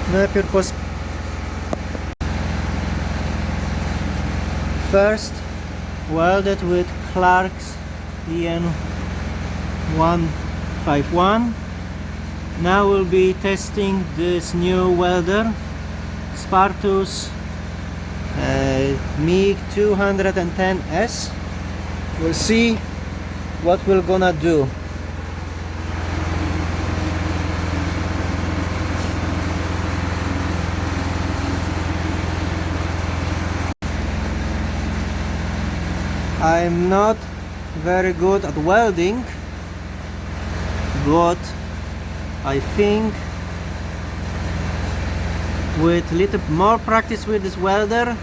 Najpierw first welded with Clarke's EN 151. Now we'll be testing this new welder, Spartus meny 210S. We'll see what we're gonna do. I'm not very good at welding, but I think with a little more practice with this welder,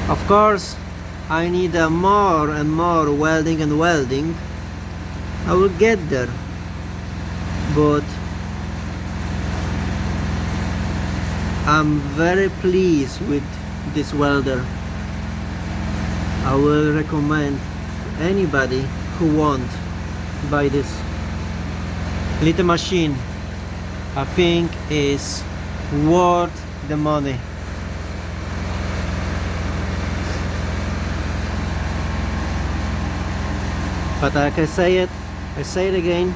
of course I need more and more welding, I will get there. But I'm very pleased with this welder. I will recommend anybody who want to buy this little machine. I think is worth the money. But like I say it again,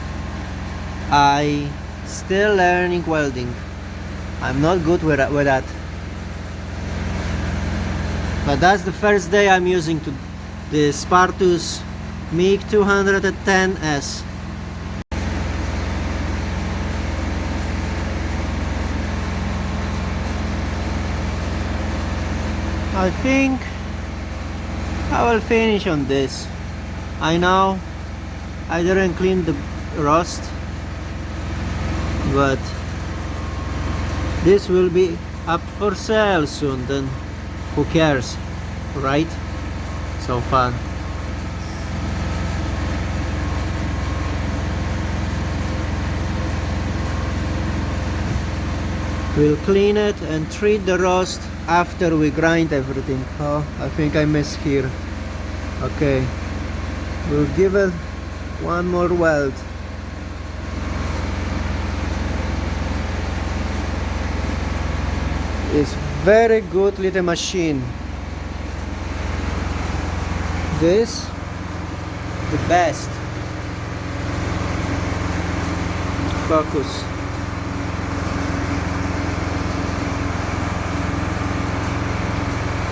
I still learning welding. I'm not good with that. But that's the first day I'm using the Spartus meny 210S. I think I will finish on this. I know I didn't clean the rust, but this will be up for sale soon, then who cares, right? So far. We'll clean it and treat the rust after we grind everything. Oh, I think I missed here. Okay, we'll give it one more weld. It's very good little machine. This the best. Focus.